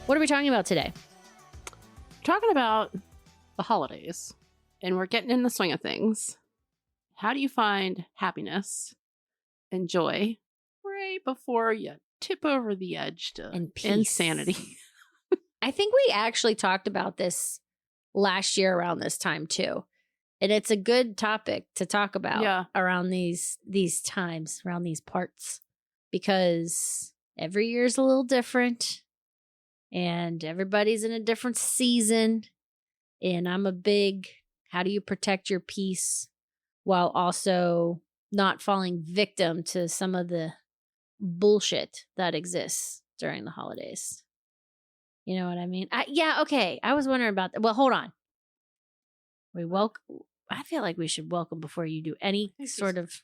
What are we talking about today? We're talking about the holidays, and we're getting in the swing of things. How do you find happiness and joy right before you tip over the edge to insanity? I think we actually talked about this last year around this time too. And it's a good topic to talk about around these times, around these parts, because every year is a little different and everybody's in a different season. And I'm a big, how do you protect your peace while also not falling victim to some of the bullshit that exists during the holidays? You know what I mean? Okay. I was wondering about that. Well, hold on. I feel like we should welcome before you do any sort of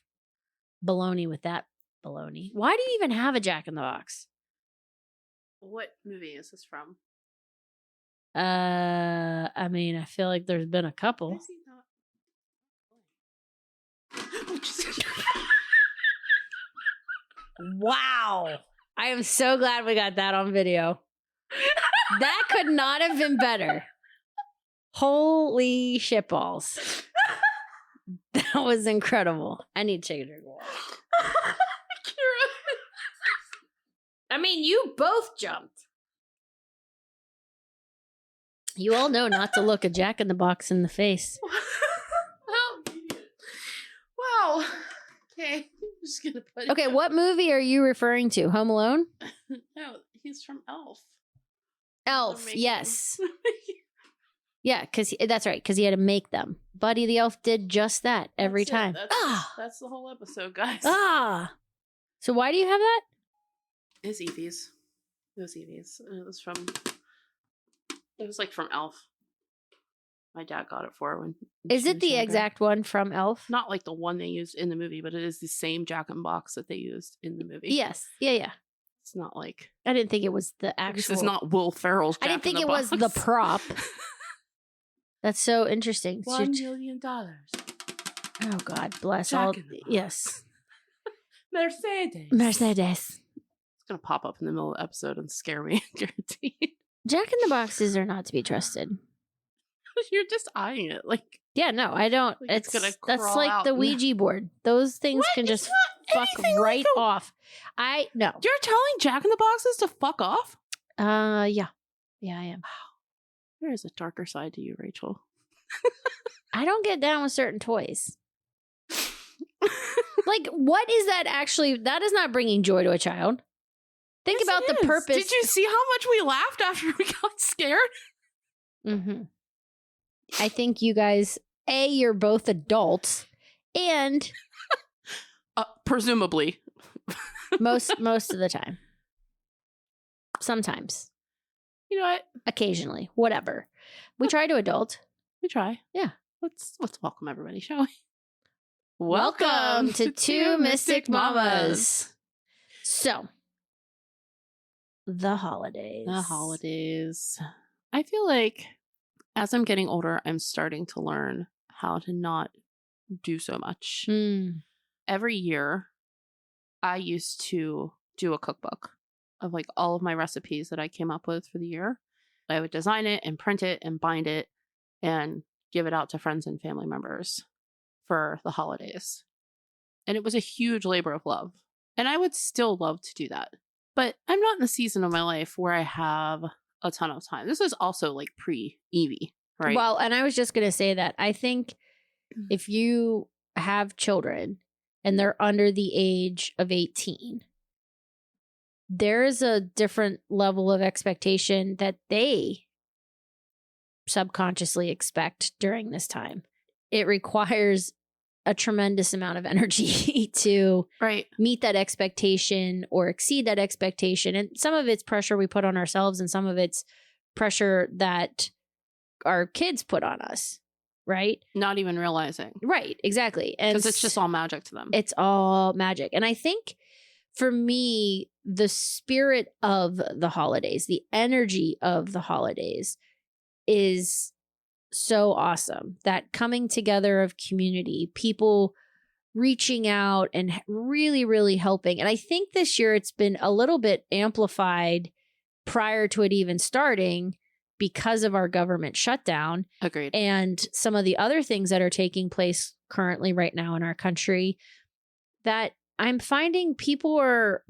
baloney with that baloney. Why do you even have a Jack in the Box? What movie is this from? I mean, I feel like there's been a couple. Is he not? Wow. I am so glad we got that on video. That could not have been better. Holy shitballs. That was incredible. I need to take a drink of water. Keira. I mean, you both jumped. You all know not to look a Jack in the Box in the face. Wow. Okay. I'm just gonna put Okay, what movie are you referring to? Home Alone? No, he's from Elf. Elf, yes. Yeah, that's right, because he had to make them. Buddy the Elf did just that every time. That's the whole episode, guys. So why do you have that? It's Evie's. It was Evie's. It was like from Elf. My dad got it for her when Is it the younger. exact one from Elf? Not like the one they used in the movie, but it is the same Jack in Box that they used in the movie. Yes. Yeah. It's not like... I didn't think it was the actual... This is not Will Ferrell's Jack I didn't think in the it Box. was the prop. That's so interesting. $1 million. Oh, God bless Jack all... in the Box. Yes. Mercedes. It's going to pop up in the middle of the episode and scare me, guaranteed. Jack in the Boxes are not to be trusted. You're just eyeing it. Yeah, no, I don't. Like that's like out. The Ouija board. Those things can just fuck right off. No. You're telling Jack in the Boxes to fuck off? Yeah. Yeah, I am. There is a darker side to you, Rachel. I don't get down with certain toys. Like, what is that actually? That is not bringing joy to a child. Think about the purpose. Did you see how much we laughed after we got scared? Mm-hmm. I think you guys, you're both adults, and presumably, most of the time. Sometimes, you know what? Occasionally, whatever. We try to adult. We try. Yeah. Let's welcome everybody, shall we? Welcome to Two Mystic Mamas. So, the holidays. The holidays. I feel like as I'm getting older, I'm starting to learn how to not do so much. Every year, I used to do a cookbook of like all of my recipes that I came up with for the year. I would design it and print it and bind it and give it out to friends and family members for the holidays. And it was a huge labor of love. And I would still love to do that. But I'm not in the season of my life where I have a ton of time. This is also like pre-Evie, right? Well, and I was just going to say that I think if you have children and they're under the age of 18, there is a different level of expectation that they subconsciously expect during this time. It requires a tremendous amount of energy to meet that expectation or exceed that expectation. And some of it's pressure we put on ourselves and some of it's pressure that our kids put on us, right? Not even realizing. Right, exactly. Because it's just all magic to them. It's all magic. And I think for me, the spirit of the holidays, the energy of the holidays is so awesome. That coming together of community, people reaching out and really, really helping. And I think this year it's been a little bit amplified prior to it even starting because of our government shutdown. Agreed. And some of the other things that are taking place currently right now in our country, that I'm finding people are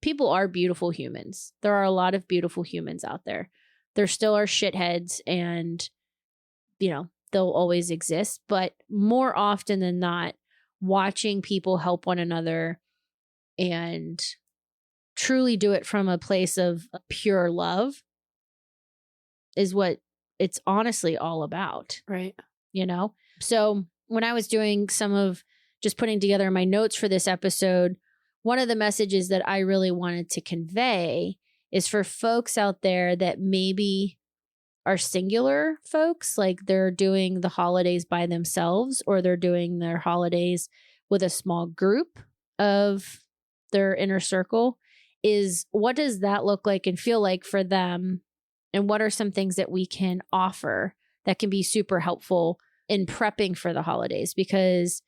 people are beautiful humans. There are a lot of beautiful humans out there. There still are shitheads, and, they'll always exist. But more often than not, watching people help one another and truly do it from a place of pure love is what it's honestly all about. Right. So when I was doing just putting together my notes for this episode, one of the messages that I really wanted to convey is for folks out there that maybe are singular folks, like they're doing the holidays by themselves, or they're doing their holidays with a small group of their inner circle, is what does that look like and feel like for them? And what are some things that we can offer that can be super helpful in prepping for the holidays? Because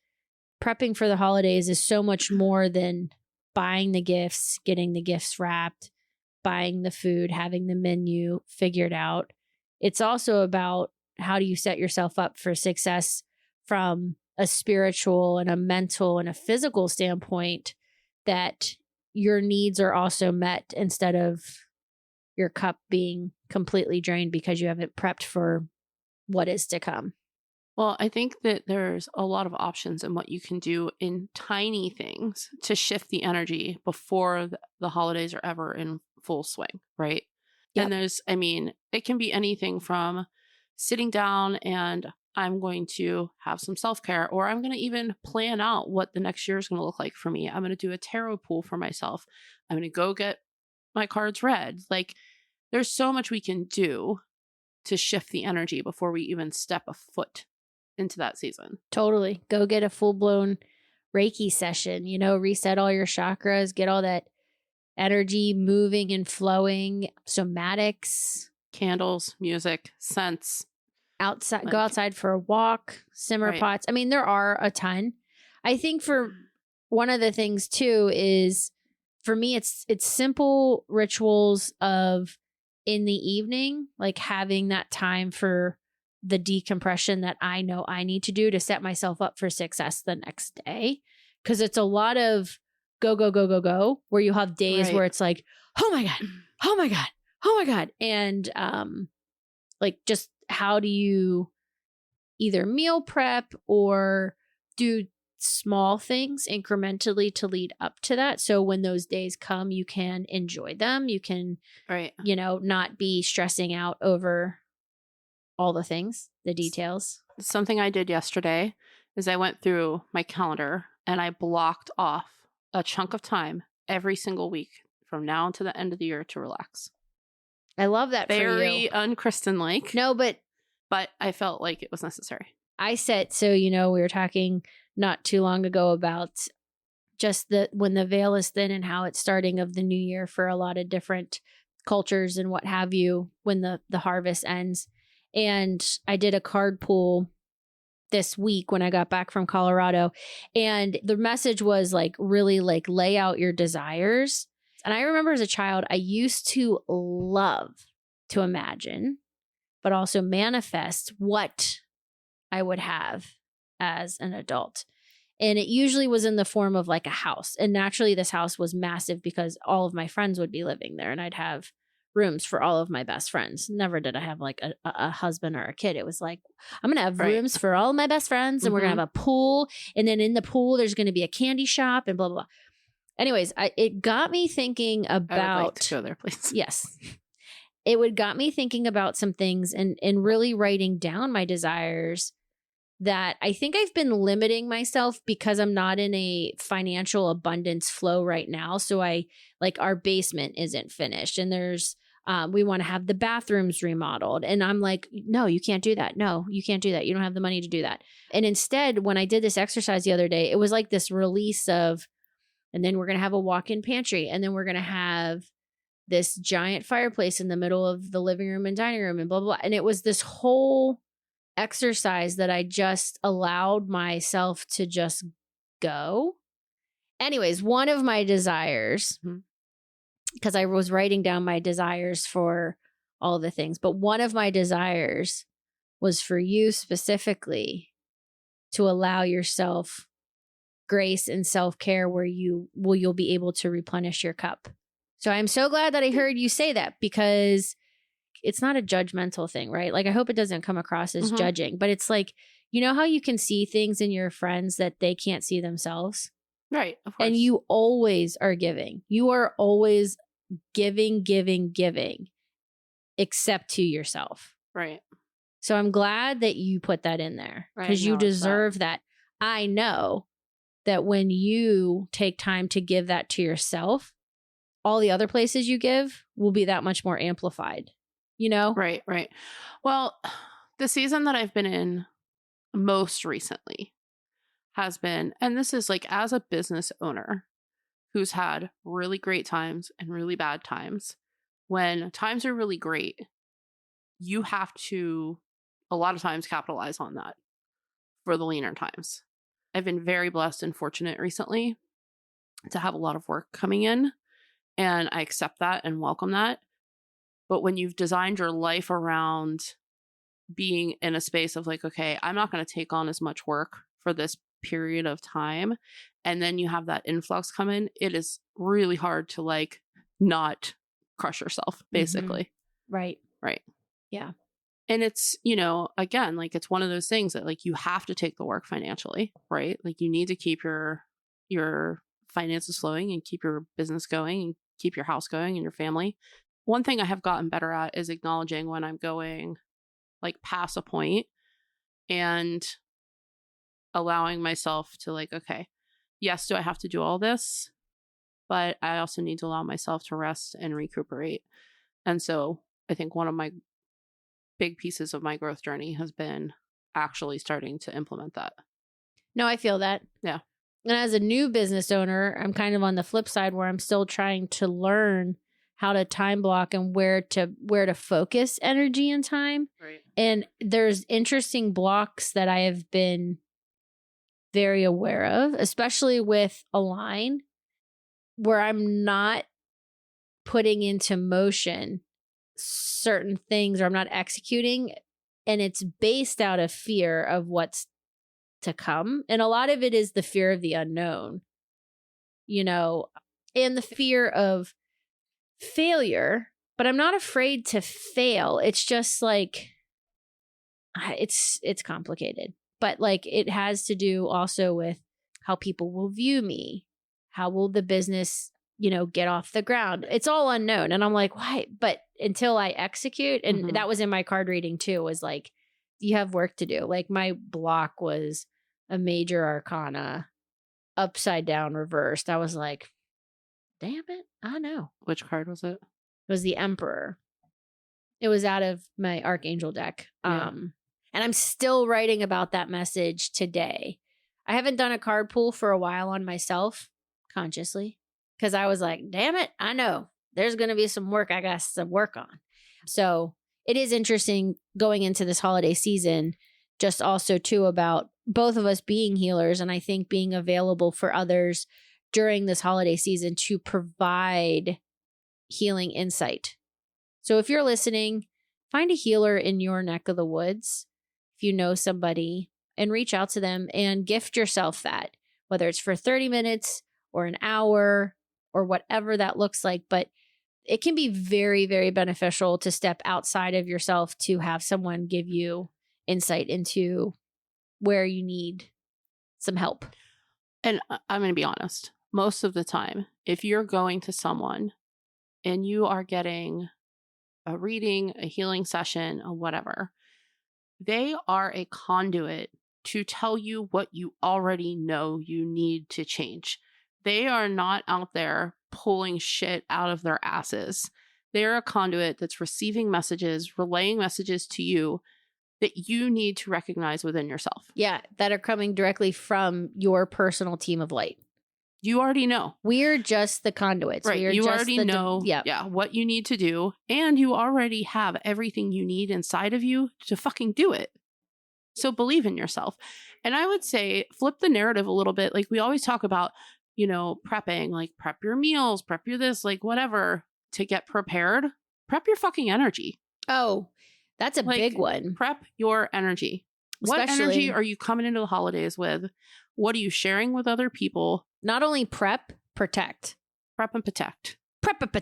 prepping for the holidays is so much more than buying the gifts, getting the gifts wrapped, buying the food, having the menu figured out. It's also about how do you set yourself up for success from a spiritual and a mental and a physical standpoint, that your needs are also met instead of your cup being completely drained because you haven't prepped for what is to come. Well, I think that there's a lot of options in what you can do in tiny things to shift the energy before the holidays are ever in full swing, right? Yep. And it can be anything from sitting down and I'm going to have some self-care, or I'm going to even plan out what the next year is going to look like for me. I'm going to do a tarot pool for myself. I'm going to go get my cards read. Like, there's so much we can do to shift the energy before we even step a foot into that season. Totally. Go get a full-blown Reiki session, reset all your chakras, get all that energy moving and flowing, somatics, candles, music, scents. Go outside for a walk, simmer pots. There are a ton. I think for one of the things too is, for me, it's simple rituals of in the evening, like having that time for the decompression that I know I need to do to set myself up for success the next day. Because it's a lot of go, go, go, go, go, where you have days where it's like, oh my God, oh my God, oh my God. And just how do you either meal prep or do small things incrementally to lead up to that? So when those days come, you can enjoy them. You can, not be stressing out over all the things, the details. Something I did yesterday is I went through my calendar and I blocked off a chunk of time every single week from now until the end of the year to relax. I love that. Very un-Krystyn-like. No, but I felt like it was necessary. We were talking not too long ago about just when the veil is thin and how it's starting of the new year for a lot of different cultures and what have you when the harvest ends. And I did a card pool this week when I got back from Colorado. And the message was really lay out your desires. And I remember as a child, I used to love to imagine, but also manifest what I would have as an adult. And it usually was in the form of a house. And naturally, this house was massive because all of my friends would be living there and I'd have rooms for all of my best friends. Never did I have a husband or a kid. It was I'm going to have rooms for all of my best friends and we're going to have a pool. And then in the pool, there's going to be a candy shop and blah, blah, blah. Anyways, it got me thinking about... I would like to go there, please. Yes. It got me thinking about some things and really writing down my desires that I think I've been limiting myself because I'm not in a financial abundance flow right now. So our basement isn't finished and there's, we want to have the bathrooms remodeled. And I'm like, no, you can't do that. No, you can't do that. You don't have the money to do that. And instead, when I did this exercise the other day, it was like this release of, and then we're going to have a walk-in pantry. And then we're going to have this giant fireplace in the middle of the living room and dining room and blah, blah, blah. And it was this whole exercise that I just allowed myself to just go. Anyways, one of my desires because I was writing down my desires for all the things. But one of my desires was for you specifically to allow yourself grace and self-care where you'll be able to replenish your cup. So I'm so glad that I heard you say that, because it's not a judgmental thing, right? Like, I hope it doesn't come across as judging, but it's like, you know how you can see things in your friends that they can't see themselves? Right, of course. And you always are giving. You are always giving, except to yourself. Right. So I'm glad that you put that in there, because you deserve that. I know that when you take time to give that to yourself, all the other places you give will be that much more amplified, you know? Right. Well, the season that I've been in most recently has been, and this is like as a business owner who's had really great times and really bad times, when times are really great, you have to a lot of times capitalize on that for the leaner times. I've been very blessed and fortunate recently to have a lot of work coming in, and I accept that and welcome that. But when you've designed your life around being in a space of like, okay, I'm not going to take on as much work for this period of time, and then you have that influx come in, it is really hard to like not crush yourself, basically. Right. Yeah. And it's, you know, again, like it's one of those things that like you have to take the work financially, right? Like you need to keep your finances flowing and keep your business going and keep your house going and your family. One thing I have gotten better at is acknowledging when I'm going like past a point and allowing myself to like, okay, yes, do I have to do all this? But I also need to allow myself to rest and recuperate. And so I think one of my big pieces of my growth journey has been actually starting to implement that. No, I feel that. Yeah. And as a new business owner, I'm kind of on the flip side where I'm still trying to learn how to time block and where to focus energy and time. Right. And there's interesting blocks that I have been very aware of, especially with Align, where I'm not putting into motion certain things, or I'm not executing, and it's based out of fear of what's to come. And a lot of it is the fear of the unknown, you know, and the fear of failure. But I'm not afraid to fail. It's just like it's complicated. But like it has to do also with how people will view me. How will the business, you know, get off the ground? It's all unknown. And I'm like, why? But until I execute, and that was in my card reading too, was like, you have work to do. Like my block was a major arcana, upside down, reversed. I was like, damn it, I know. Which card was it? It was the Emperor. It was out of my Archangel deck. Yeah. And I'm still writing about that message today. I haven't done a card pull for a while on myself consciously, because I was like, damn it, I know there's going to be some work I got to work on. So it is interesting going into this holiday season, just also too about both of us being healers, and I think being available for others during this holiday season to provide healing insight. So if you're listening, find a healer in your neck of the woods. If you know somebody, and reach out to them and gift yourself that, whether it's for 30 minutes or an hour or whatever that looks like. But it can be very, very beneficial to step outside of yourself to have someone give you insight into where you need some help. And I'm going to be honest. Most of the time, if you're going to someone and you are getting a reading, a healing session, or whatever, they are a conduit to tell you what you already know you need to change. They are not out there pulling shit out of their asses. They're a conduit that's receiving messages, relaying messages to you that you need to recognize within yourself. Yeah, that are coming directly from your personal team of light. You already know. We're just the conduits. Right. We're you just already know what you need to do, and you already have everything you need inside of you to fucking do it. So believe in yourself. And I would say flip the narrative a little bit. Like we always talk about, prepping, like prep your meals, prep your this, like whatever to get prepared. Prep your fucking energy. Oh, that's a big one. Prep your energy. What energy are you coming into the holidays with? What are you sharing with other people? Not only prep, protect. Prep and protect. Prep and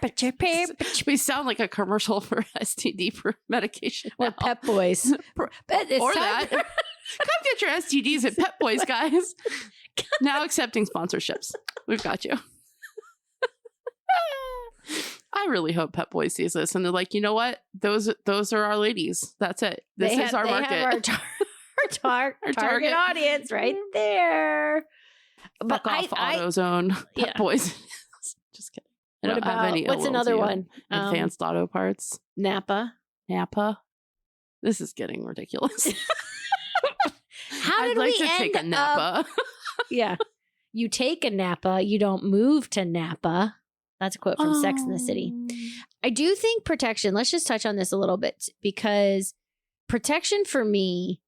protect. We sound like a commercial for STD medication. Or Pep Boys. Or that. Come get your STDs at Pep Boys, guys. Now accepting sponsorships. We've got you. I really hope Pep Boys sees this and they're like, you know what? Those are our ladies. That's it. This is our market. Our target audience right there. Fuck off, AutoZone. Pep Boys. Just kidding. I don't have any. What's another one? Advanced Auto Parts. Napa. This is getting ridiculous. I'd like to take a Napa. Yeah. You take a Napa. You don't move to Napa. That's a quote from Sex and the City. I do think protection, let's just touch on this a little bit, because protection for me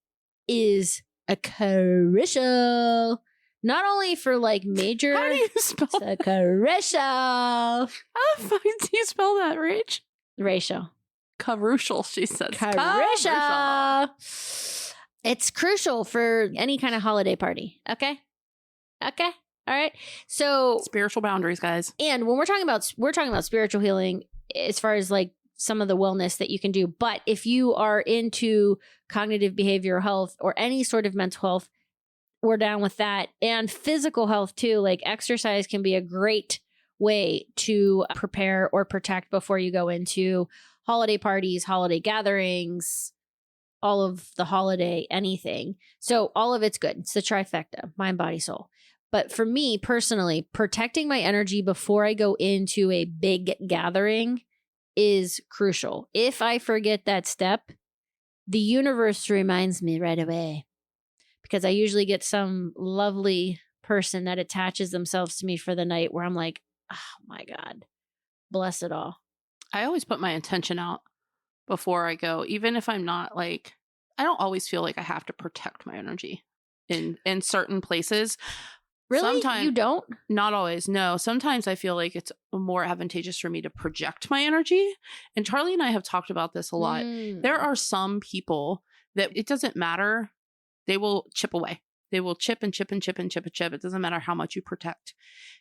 is a crucial, not only for like major. How do you spell that? Crucial. How the fuck do you spell that, Rach? Racial. Crucial, she says. Crucial. It's crucial for any kind of holiday party. Okay. All right. So spiritual boundaries, guys. And when we're talking about spiritual healing as far as like some of the wellness that you can do. But if you are into cognitive behavioral health or any sort of mental health, we're down with that. And physical health too. Like exercise can be a great way to prepare or protect before you go into holiday parties, holiday gatherings, all of the holiday anything. So all of it's good. It's the trifecta, mind, body, soul. But for me personally, protecting my energy before I go into a big gathering is crucial. If I forget that step, the universe reminds me right away, because I usually get some lovely person that attaches themselves to me for the night where I'm like, oh my God, bless it all. I always put my intention out before I go, even if I'm not like, I don't always feel like I have to protect my energy in certain places. Really? Sometimes, you don't? Not always. No. Sometimes I feel like it's more advantageous for me to project my energy. And Charlie and I have talked about this a lot. There are some people that it doesn't matter. They will chip away. They will chip and chip and chip and chip and chip. It doesn't matter how much you protect.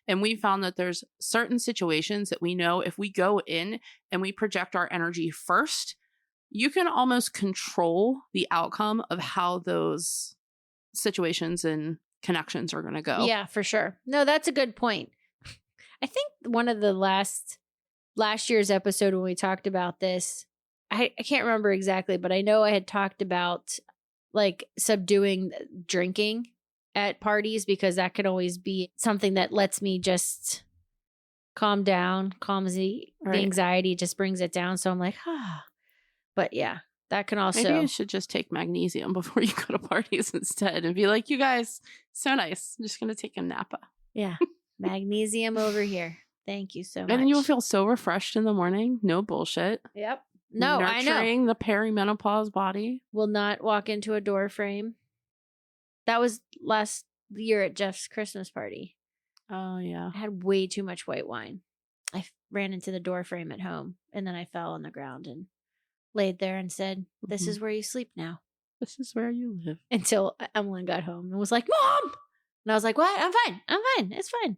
And we found that there's certain situations that we know if we go in and we project our energy first, you can almost control the outcome of how those situations and connections are going to go. Yeah, for sure. No, that's a good point. I think one of the last year's episode when we talked about this, I can't remember exactly, but I know I had talked about like subduing drinking at parties, because that could always be something that lets me just calm down, calms the anxiety, just brings it down. So I'm like, But yeah, that can also. Maybe you should just take magnesium before you go to parties instead and be like, you guys, so nice. I'm just going to take a Napa. Yeah. Magnesium over here. Thank you so much. And then you'll feel so refreshed in the morning. No bullshit. Yep. No, I know. Nurturing the perimenopause body. Will not walk into a door frame. That was last year at Jeff's Christmas party. Oh, yeah. I had way too much white wine. I ran into the door frame at home, and then I fell on the ground and laid there and said, "This is where you sleep now. This is where you live." Until Emily got home and was like, "Mom!" And I was like, "What? I'm fine. It's fine."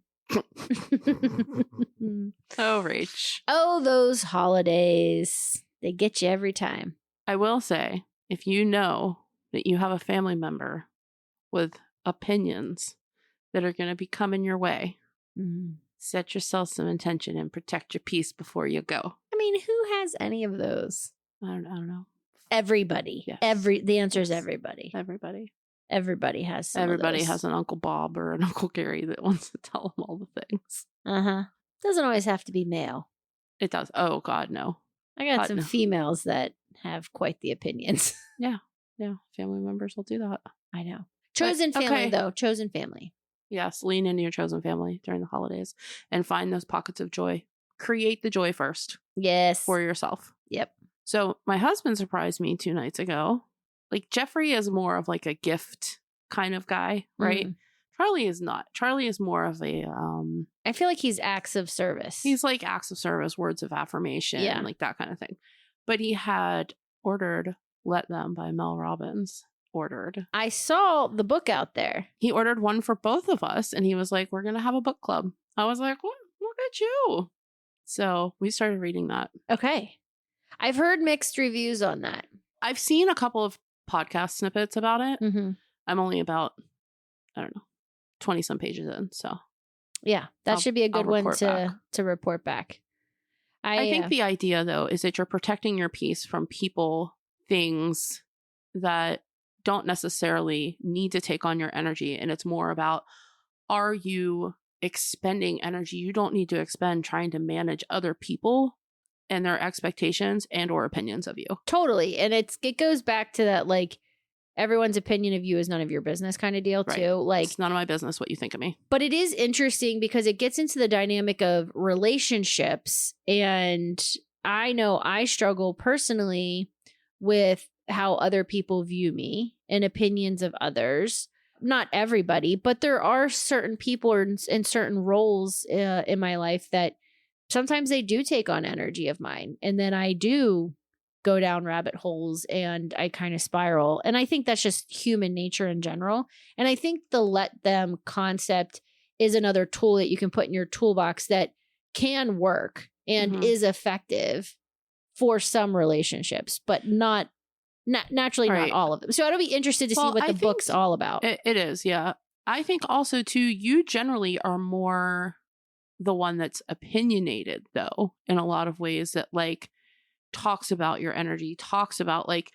Oh, Rach. Oh, those holidays. They get you every time. I will say, if you know that you have a family member with opinions that are going to be coming your way, set yourself some intention and protect your peace before you go. I mean, who has any of those? I don't know. Everybody. Yes. The answer is everybody. Everybody has some Everybody of those. has an Uncle Bob or an Uncle Gary that wants to tell them all the things. Doesn't always have to be male. It does. Oh, God, no. I got some females that have quite the opinions. Yeah. Family members will do that. I know. Chosen family, though. Chosen family. Yes. Lean into your chosen family during the holidays and find those pockets of joy. Create the joy first. Yes. For yourself. Yep. So my husband surprised me 2 nights ago. Like, Jeffrey is more of like a gift kind of guy, right? Charlie is not. Charlie is more of a I feel like he's acts of service. He's like acts of service, words of affirmation, like that kind of thing. But he had ordered Let Them by Mel Robbins. I saw the book out there. He ordered one for both of us, and he was like, we're going to have a book club. I was like, what? Look at you. So we started reading that. Okay. I've heard mixed reviews on that. I've seen a couple of podcast snippets about it. Mm-hmm. I'm only about, I don't know, 20 some pages in. So yeah, that should be a good one to report back. I think the idea, though, is that you're protecting your peace from people, things that don't necessarily need to take on your energy. And it's more about, are you expending energy you don't need to expend trying to manage other people and their expectations and or opinions of you? Totally. And it goes back to that, like, everyone's opinion of you is none of your business kind of deal, too. Like, it's none of my business what you think of me. But it is interesting because it gets into the dynamic of relationships. And I know I struggle personally with how other people view me and opinions of others. Not everybody, but there are certain people in certain roles in my life that sometimes they do take on energy of mine. And then I do go down rabbit holes and I kind of spiral. And I think that's just human nature in general. And I think the let them concept is another tool that you can put in your toolbox that can work and is effective for some relationships, but naturally not all of them. So I'd be interested to see what the book's all about. It is, yeah. I think also, too, you generally are more the one that's opinionated, though, in a lot of ways, that, like, talks about your energy, talks about, like,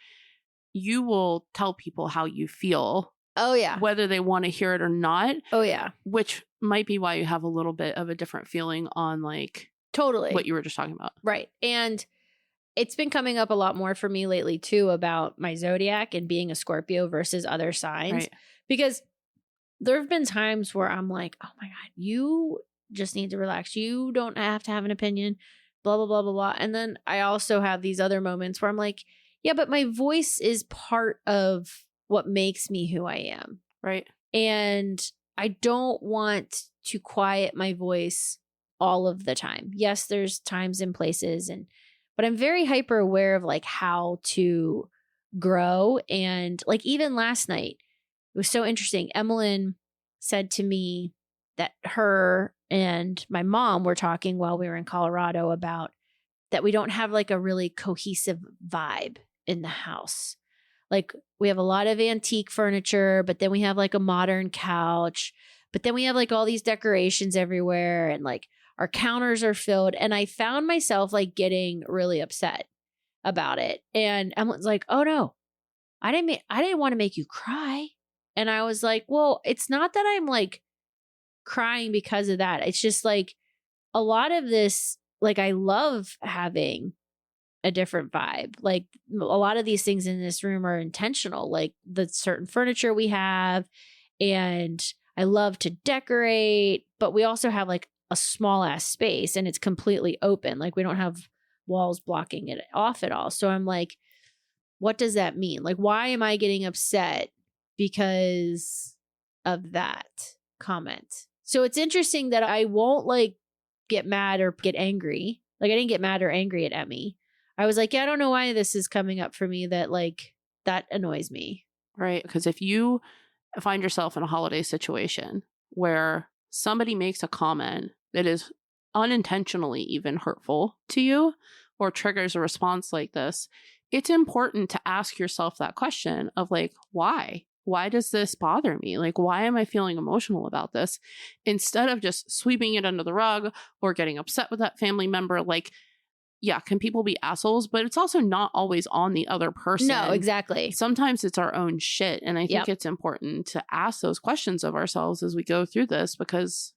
you will tell people how you feel. Oh, yeah. Whether they want to hear it or not. Oh, yeah. Which might be why you have a little bit of a different feeling on, like, totally what you were just talking about. Right. And it's been coming up a lot more for me lately, too, about my zodiac and being a Scorpio versus other signs. Right. Because there have been times where I'm like, oh, my God, you just need to relax. You don't have to have an opinion, blah, blah, blah, blah, blah. And then I also have these other moments where I'm like, yeah, but my voice is part of what makes me who I am. Right. And I don't want to quiet my voice all of the time. Yes, there's times and places, but I'm very hyper aware of, like, how to grow. And, like, even last night, it was so interesting. Emmeline said to me that her and my mom were talking while we were in Colorado about that we don't have, like, a really cohesive vibe in the house. Like, we have a lot of antique furniture, but then we have, like, a modern couch, but then we have, like, all these decorations everywhere, and, like, our counters are filled. And I found myself, like, getting really upset about it. And Emily's like, oh no, I didn't want to make you cry. And I was like, well, it's not that I'm, like, crying because of that. It's just, like, a lot of this, like, I love having a different vibe. Like, a lot of these things in this room are intentional, like the certain furniture we have. And I love to decorate, but we also have, like, a small ass space and it's completely open. Like, we don't have walls blocking it off at all. So I'm like, what does that mean? Like, why am I getting upset because of that comment? So it's interesting that I won't, like, get mad or get angry. Like, I didn't get mad or angry at Emmy. I was like, yeah, I don't know why this is coming up for me, that, like, that annoys me. Right. Because if you find yourself in a holiday situation where somebody makes a comment that is unintentionally even hurtful to you or triggers a response like this, it's important to ask yourself that question of, like, why? Why does this bother me? Like, why am I feeling emotional about this? Instead of just sweeping it under the rug or getting upset with that family member. Like, yeah, can people be assholes? But it's also not always on the other person. No, exactly. Sometimes it's our own shit. And I think it's important to ask those questions of ourselves as we go through this, because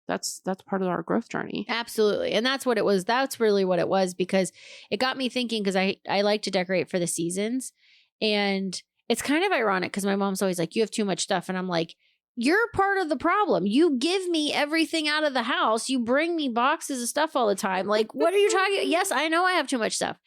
that's part of our growth journey. Absolutely. And that's what it was. That's really what it was, because it got me thinking, because I like to decorate for the seasons. And it's kind of ironic because my mom's always like, you have too much stuff. And I'm like, you're part of the problem. You give me everything out of the house. You bring me boxes of stuff all the time. Like, what are you talking about? Yes, I know I have too much stuff.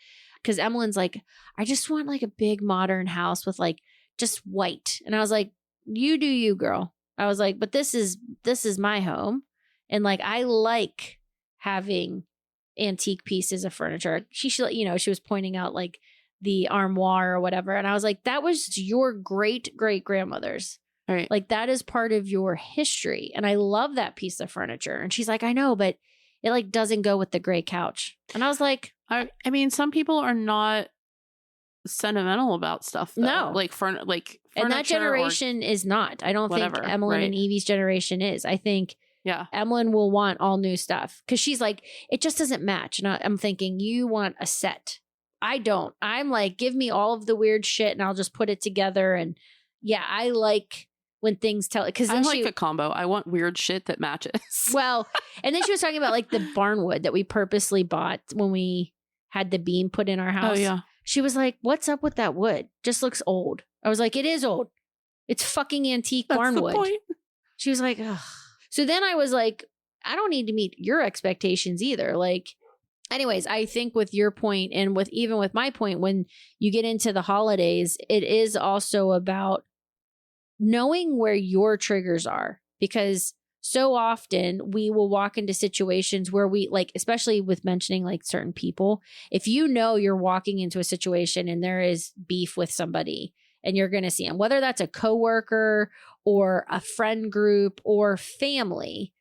Because Emmeline's like, I just want, like, a big modern house with, like, just white. And I was like, you do you, girl. I was like, but this is my home. And like, I like having antique pieces of furniture. She was pointing out like the armoire or whatever. And I was like, that was your great grandmother's. Right. Like that is part of your history. And I love that piece of furniture. And she's like, I know, but it like doesn't go with the gray couch. And I was like, I mean, some people are not sentimental about stuff though. No. Like furniture. And that generation is not. I don't think Emmeline and Evie's generation is. I think Emmeline will want all new stuff because she's like, it just doesn't match. And I'm thinking, you want a set. I don't. I'm like, give me all of the weird shit and I'll just put it together. And yeah, I like when things tell, because I like a combo. I want weird shit that matches. Well, and then she was talking about like the barnwood that we purposely bought when we had the beam put in our house. Oh yeah. She was like, what's up with that wood? Just looks old. I was like, it is old. It's fucking antique barnwood. That's the point. She was like, ugh. So then I was like, I don't need to meet your expectations either. Like, anyways, I think with your point and even with my point, when you get into the holidays, it is also about knowing where your triggers are, because so often we will walk into situations where we like, especially with mentioning like certain people, if you know you're walking into a situation and there is beef with somebody and you're going to see them, whether that's a coworker or a friend group or family,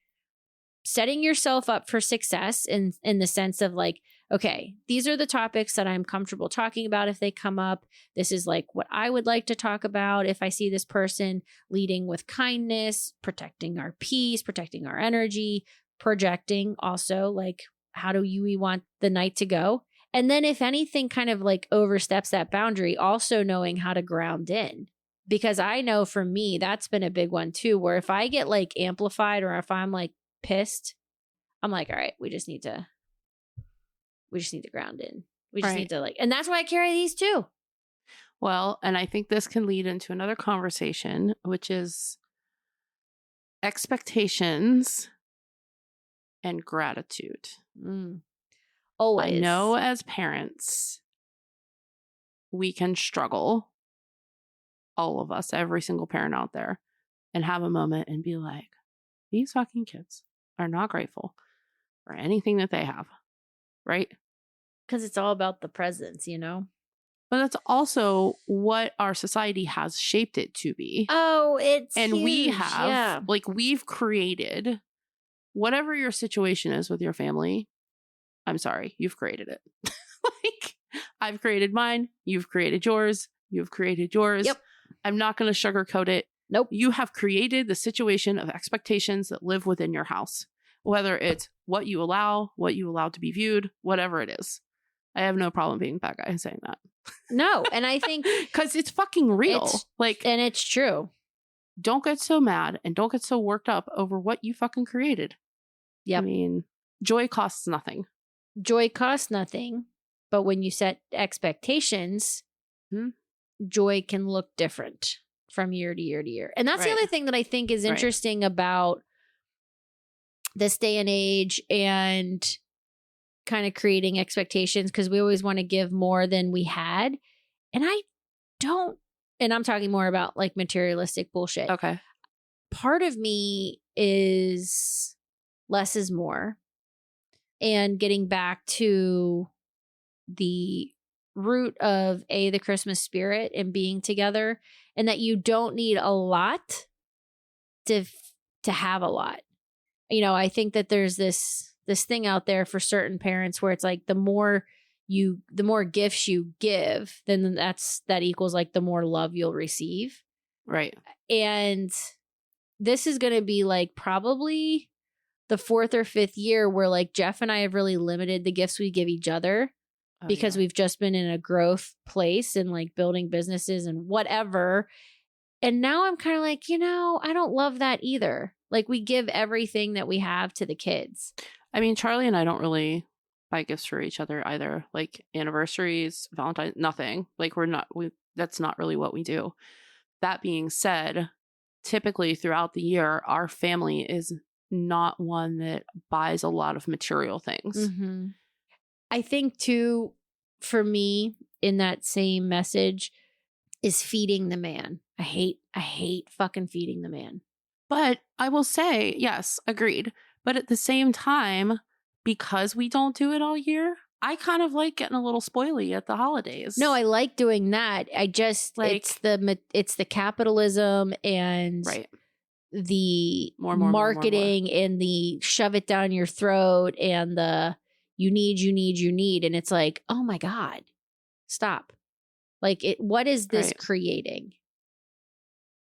setting yourself up for success in the sense of like, okay, these are the topics that I'm comfortable talking about if they come up. This is like what I would like to talk about if I see this person, leading with kindness, protecting our peace, protecting our energy, projecting also like, how do we want the night to go? And then if anything kind of like oversteps that boundary, also knowing how to ground in. Because I know for me, that's been a big one too, where if I get like amplified or if I'm like pissed, I'm like, all right, we just need to ground in. We just need to like, and that's why I carry these too. Well, and I think this can lead into another conversation, which is expectations and gratitude. Always. I know as parents, we can struggle, all of us, every single parent out there, and have a moment and be like, these fucking kids are not grateful for anything that they have. Right? Because it's all about the presents, you know? But that's also what our society has shaped it to be. Oh, it's and huge. We have, like, we've created whatever your situation is with your family. I'm sorry, you've created it. Like, I've created mine. You've created yours. You've created yours. Yep. I'm not going to sugarcoat it. Nope. You have created the situation of expectations that live within your house. Whether it's what you allow to be viewed, whatever it is. I have no problem being that guy and saying that. No, and I think because it's fucking real. And it's true. Don't get so mad and don't get so worked up over what you fucking created. Yeah. I mean, joy costs nothing. Joy costs nothing, but when you set expectations, joy can look different from year to year to year. And that's the other thing that I think is interesting about this day and age and kind of creating expectations, because we always want to give more than we had. And I'm talking more about like materialistic bullshit. Okay. Part of me is less is more, and getting back to the root of the Christmas spirit and being together, and that you don't need a lot to have a lot. You know, I think that there's this thing out there for certain parents where it's like the more gifts you give, then that equals like the more love you'll receive. Right. And this is going to be like probably the 4th or 5th year where like Jeff and I have really limited the gifts we give each other because we've just been in a growth place and like building businesses and whatever. And now I'm kind of like, I don't love that either. Like, we give everything that we have to the kids. I mean, Charlie and I don't really buy gifts for each other either. Like anniversaries, Valentine's, nothing. Like that's not really what we do. That being said, typically throughout the year, our family is not one that buys a lot of material things. Mm-hmm. I think too, for me, in that same message is feeding the man. I hate fucking feeding the man. But I will say, yes, agreed. But at the same time, because we don't do it all year, I kind of like getting a little spoily at the holidays. No, I like doing that. I just it's the capitalism and the more, marketing and the shove it down your throat and the you need, and it's like, oh my God, stop. Like what is this creating?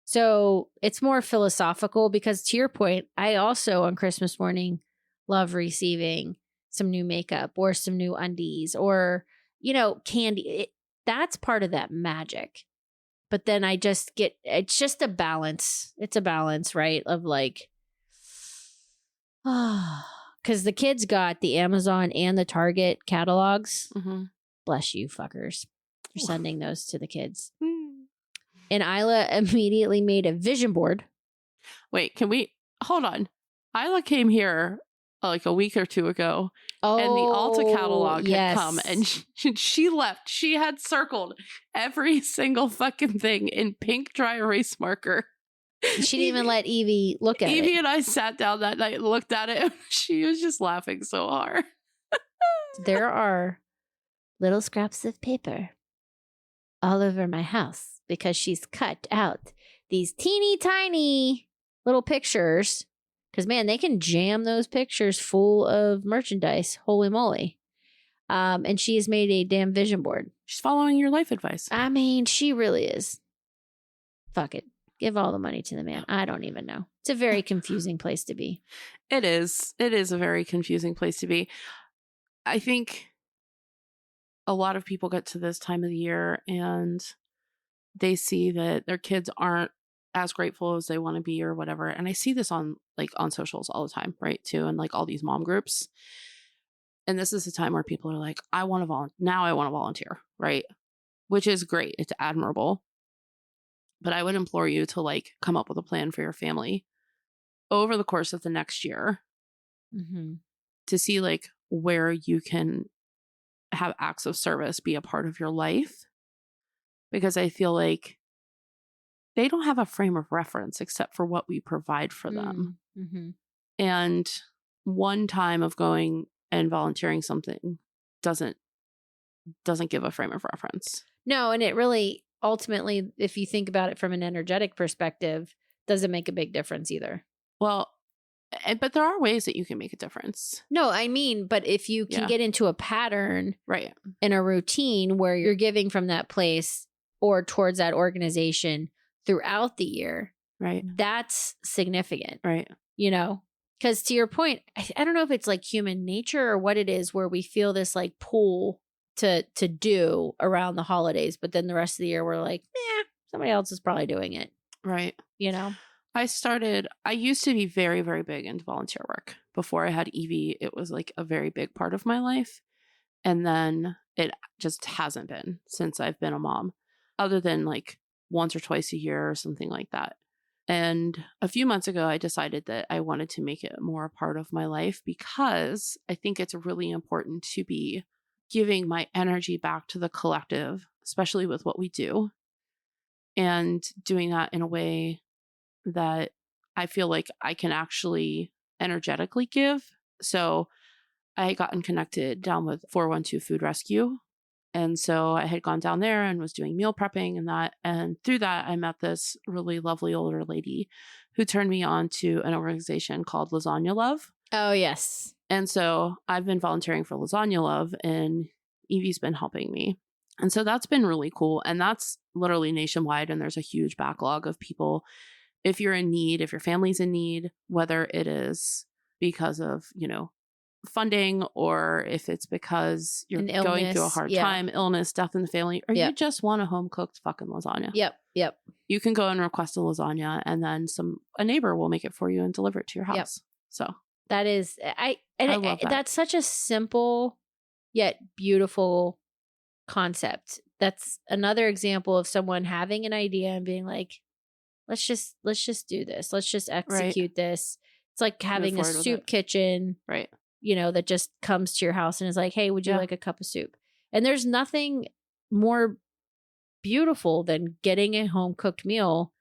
So it's more philosophical because, to your point, I also on Christmas morning love receiving some new makeup or some new undies or, candy. That's part of that magic. But then I just it's just a balance. It's a balance, right? Of like, because the kids got the Amazon and the Target catalogs. Mm-hmm. Bless you, fuckers, for sending those to the kids. And Isla immediately made a vision board. Wait, hold on. Isla came here like a week or two ago. Oh, and the Ulta catalog had come and she left. She had circled every single fucking thing in pink dry erase marker. She didn't even let Evie look at it. Evie and I sat down that night and looked at it. She was just laughing so hard. There are little scraps of paper all over my house because she's cut out these teeny tiny little pictures. Because, man, they can jam those pictures full of merchandise. Holy moly. And she's made a damn vision board. She's following your life advice. I mean, she really is. Fuck it. Give all the money to the man. I don't even know. It's a very confusing place to be. It is. It is a very confusing place to be. I think a lot of people get to this time of the year and they see that their kids aren't as grateful as they want to be or whatever. And I see this on socials all the time, right? Too. And like all these mom groups. And this is the time where people are like, I want to volunteer, right? Which is great. It's admirable. But I would implore you to like come up with a plan for your family over the course of the next year to see like where you can have acts of service be a part of your life. Because I feel like they don't have a frame of reference except for what we provide for them. Mm-hmm. And one time of going and volunteering something doesn't give a frame of reference. No, and it really ultimately, if you think about it from an energetic perspective, doesn't make a big difference either. Well, but there are ways that you can make a difference. No, I mean, but if you can get into a pattern, right, in a routine where you're giving from that place or towards that organization throughout the year, right, that's significant, right? Because to your point, I don't know if it's like human nature or what it is where we feel this like pull to do around the holidays, but then the rest of the year we're like, somebody else is probably doing it, right? I used to be very, very big into volunteer work. Before I had Evie, it was like a very big part of my life. And then it just hasn't been since I've been a mom, other than like once or twice a year or something like that. And a few months ago, I decided that I wanted to make it more a part of my life because I think it's really important to be giving my energy back to the collective, especially with what we do, and doing that in a way that I feel like I can actually energetically give. So I had gotten connected down with 412 Food Rescue. And so I had gone down there and was doing meal prepping and that. And through that, I met this really lovely older lady who turned me on to an organization called Lasagna Love. Oh, yes. And so I've been volunteering for Lasagna Love and Evie's been helping me. And so that's been really cool. And that's literally nationwide. And there's a huge backlog of people. If you're in need, if your family's in need, whether it is because of, funding, or if it's because you're going through a hard time, illness, death in the family, or you just want a home cooked fucking lasagna. Yep. You can go and request a lasagna and then a neighbor will make it for you and deliver it to your house. Yep. So that is, I love that. That's such a simple yet beautiful concept. That's another example of someone having an idea and being like, let's just do this. Let's just execute this. It's like having a soup kitchen, right? That just comes to your house and is like, hey, would you like a cup of soup? And there's nothing more beautiful than getting a home cooked meal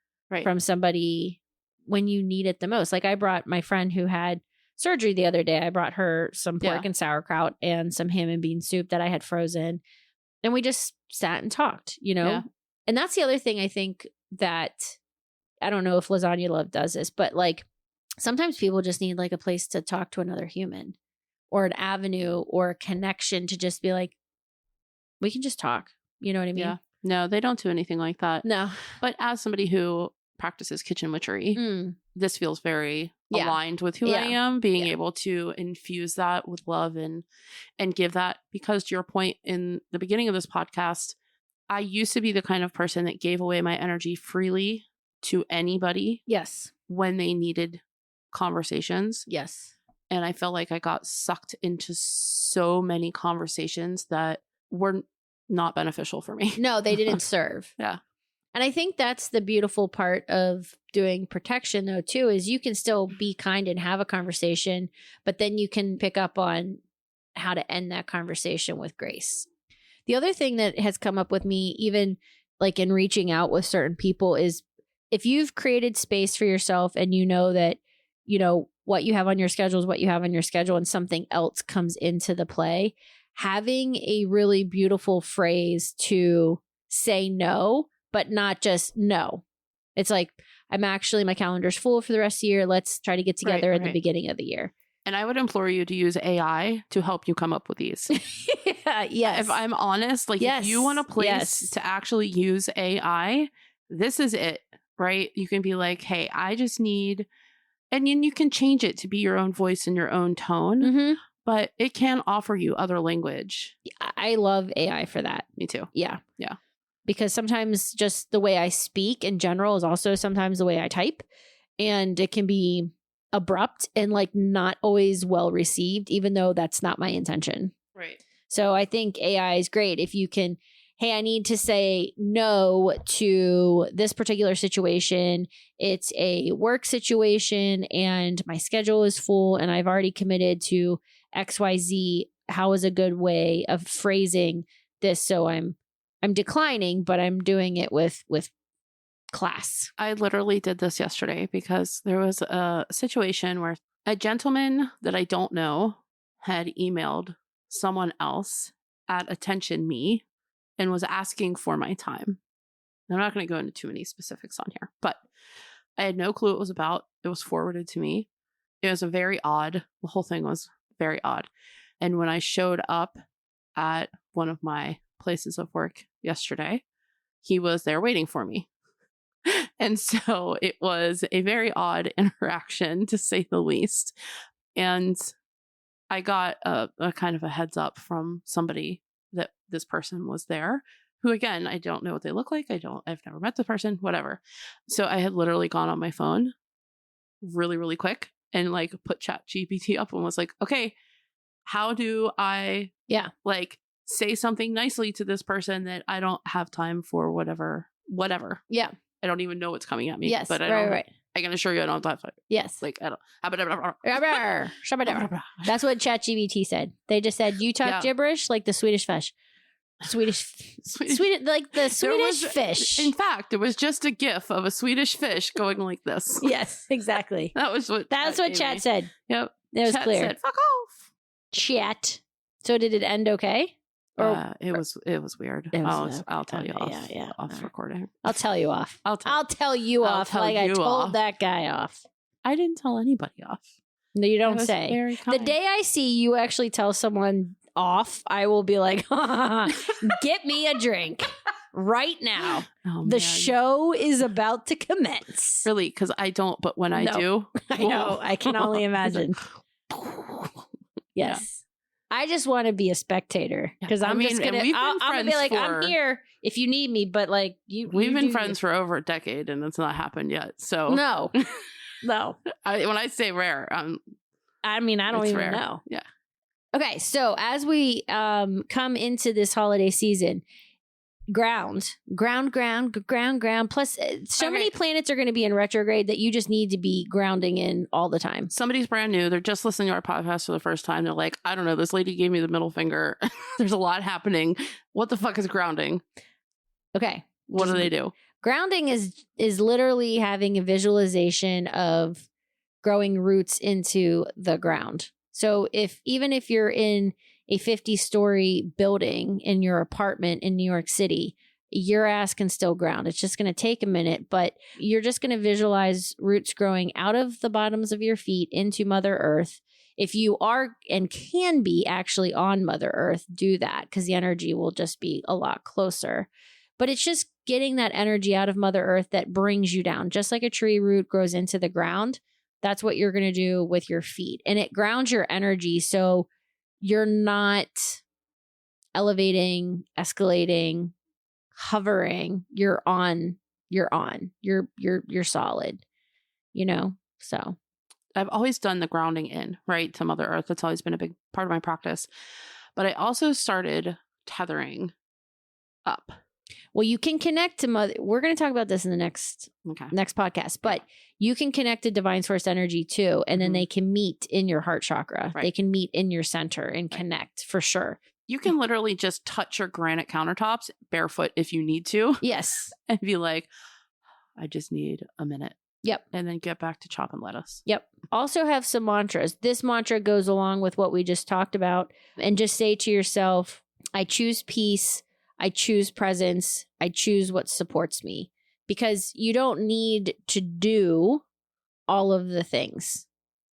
from somebody when you need it the most. Like I brought my friend who had surgery the other day, I brought her some pork and sauerkraut and some ham and bean soup that I had frozen. And we just sat and talked, you know? Yeah. And that's the other thing I think that, I don't know if Lasagna Love does this, but like sometimes people just need like a place to talk to another human or an avenue or a connection to just be like, we can just talk. You know what I mean? Yeah. No, they don't do anything like that. No. But as somebody who practices kitchen witchery, this feels very aligned with who I am, being able to infuse that with love and give that, because to your point in the beginning of this podcast, I used to be the kind of person that gave away my energy freely to anybody. Yes. When they needed conversations. Yes. And I felt like I got sucked into so many conversations that were not beneficial for me. No, they didn't serve. Yeah. And I think that's the beautiful part of doing protection though too, is you can still be kind and have a conversation, but then you can pick up on how to end that conversation with grace. The other thing that has come up with me, even like in reaching out with certain people, is if you've created space for yourself and you know that, you know, what you have on your schedule is what you have on your schedule and something else comes into the play, having a really beautiful phrase to say no, but not just no. It's like, my calendar's full for the rest of the year. Let's try to get together at the beginning of the year. And I would implore you to use AI to help you come up with these. Yes. If I'm honest, like if you want a place to actually use AI, this is it, right? You can be like, hey, I just need, and then you can change it to be your own voice and your own tone, but it can offer you other language. I love AI for that. Me too. Yeah. Yeah. Because sometimes just the way I speak in general is also sometimes the way I type, and it can be abrupt and like not always well received, even though that's not my intention. Right. So I think AI is great if you can, hey, I need to say no to this particular situation. It's a work situation and my schedule is full and I've already committed to XYZ. How is a good way of phrasing this? So I'm declining, but I'm doing it with class. I literally did this yesterday because there was a situation where a gentleman that I don't know had emailed someone else at Attention Me and was asking for my time. I'm not going to go into too many specifics on here, but I had no clue what it was about. It was forwarded to me. It was the whole thing was very odd. And when I showed up at one of my places of work yesterday, he was there waiting for me. And so it was a very odd interaction, to say the least. And I got a kind of a heads up from somebody that this person was there, who, again, I don't know what they look like. I've never met the person, whatever. So I had literally gone on my phone really, really quick and like put ChatGPT up and was like, okay, how do I like say something nicely to this person that I don't have time for, whatever. Yeah. I don't even know what's coming at me. Yes. But I can assure you I don't have time. Yes. Like, I don't. That's what ChatGPT said. They just said, you talk gibberish like the Swedish fish. Swedish, like the Swedish fish. In fact, it was just a gif of a Swedish fish going like this. Yes, exactly. That's what Chat said. Yep. It was Chat clear. said, fuck off. Chat. So did it end okay? It was weird. I'll tell you off. Off recording. I'll tell you off. I'll tell you off like I told that guy off. I didn't tell anybody off. No, you don't say. The day I see you actually tell someone off, I will be like, get me a drink right now. Oh, the show is about to commence. Really? Because I don't, but when I do. I know. I can only imagine. Yes. Yeah. I just want to be a spectator because I'm just gonna. I'm gonna be like, I'm here if you need me, but like we've been friends for over a decade, and it's not happened yet. So no. When I say rare, I don't even rare. know. Yeah. Okay, so as we come into this holiday season, ground. Plus, many planets are going to be in retrograde that you just need to be grounding in all the time. Somebody's brand new. They're just listening to our podcast for the first time. They're like, I don't know. This lady gave me the middle finger. There's a lot happening. What the fuck is grounding? Okay. What do they do? Grounding is literally having a visualization of growing roots into the ground. So even if you're in a 50-story building in your apartment in New York City, your ass can still ground. It's just going to take a minute, but you're just going to visualize roots growing out of the bottoms of your feet into Mother Earth. If you are and can be actually on Mother Earth, do that because the energy will just be a lot closer. But it's just getting that energy out of Mother Earth that brings you down. Just like a tree root grows into the ground, that's what you're going to do with your feet. And it grounds your energy so you're not elevating, escalating, hovering. You're solid, so. I've always done the grounding in, right, to Mother Earth. That's always been a big part of my practice. But I also started tethering up. Well, you can connect to Mother. We're going to talk about this in the next podcast, but you can connect to divine source energy too. And then they can meet in your heart chakra. Right. They can meet in your center and connect for sure. You can literally just touch your granite countertops barefoot if you need to. Yes. And be like, I just need a minute. Yep. And then get back to chopping lettuce. Yep. Also have some mantras. This mantra goes along with what we just talked about. And just say to yourself, I choose peace. I choose presence. I choose what supports me. Because you don't need to do all of the things.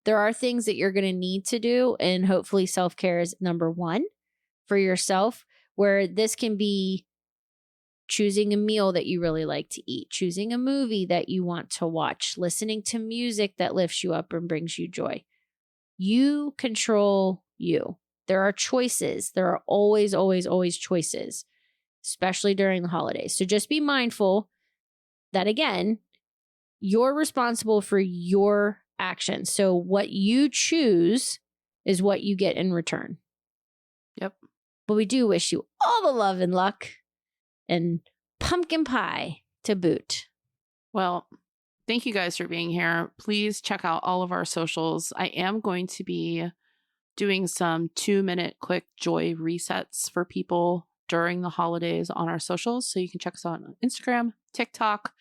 There are things that you're going to need to do. And hopefully self-care is number one for yourself, where this can be choosing a meal that you really like to eat, choosing a movie that you want to watch, listening to music that lifts you up and brings you joy. You control you. There are choices. There are always, always, always choices, especially during the holidays. So just be mindful that, again, you're responsible for your actions. So what you choose is what you get in return. Yep. But we do wish you all the love and luck and pumpkin pie to boot. Well, thank you guys for being here. Please check out all of our socials. I am going to be doing some 2-minute quick joy resets for people during the holidays on our socials. So you can check us out on Instagram, TikTok,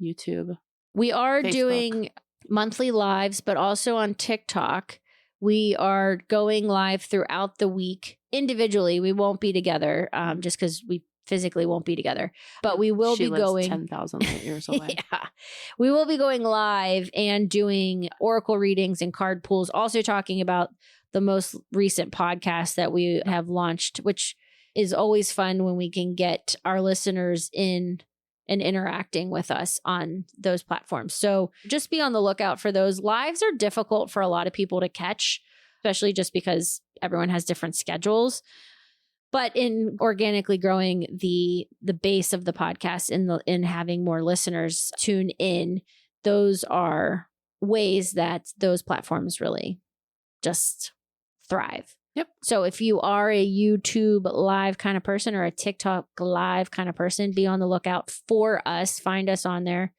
YouTube. We are Facebook. doing monthly lives, but also on TikTok. We are going live throughout the week individually. We won't be together just because we physically won't be together, but we will be going 10,000 light years away. Yeah, we will be going live and doing oracle readings and card pulls. Also talking about the most recent podcast that we have launched, which is always fun when we can get our listeners in and interacting with us on those platforms. So just be on the lookout for those. Lives are difficult for a lot of people to catch, especially just because everyone has different schedules. But in organically growing the base of the podcast in having more listeners tune in, those are ways that those platforms really just thrive. Yep. So if you are a YouTube live kind of person or a TikTok live kind of person, be on the lookout for us. Find us on there.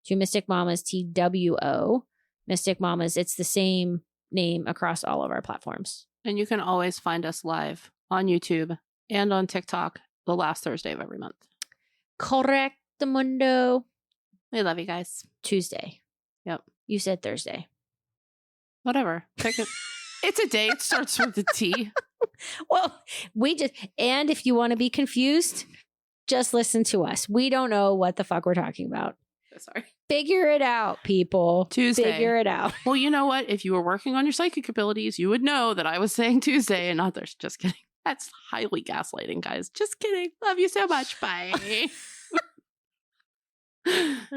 Two Mystic Mamas, TWO. Mystic Mamas. It's the same name across all of our platforms. And you can always find us live on YouTube and on TikTok the last Thursday of every month. Correctamundo. We love you guys. Tuesday. Yep. You said Thursday. Whatever. Pick it. It's a day. It starts with a T. Well, and if you want to be confused, just listen to us. We don't know what the fuck we're talking about. Sorry. Figure it out, people. Tuesday. Figure it out. Well, you know what? If you were working on your psychic abilities, you would know that I was saying Tuesday and not Thursday. Just kidding. That's highly gaslighting, guys. Just kidding. Love you so much. Bye.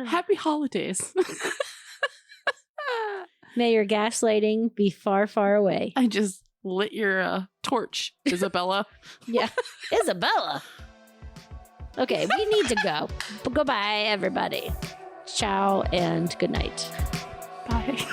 Happy holidays. May your gaslighting be far, far away. I just lit your torch, Isabella. Yeah. Isabella. Okay, we need to go. Goodbye, everybody. Ciao and good night. Bye.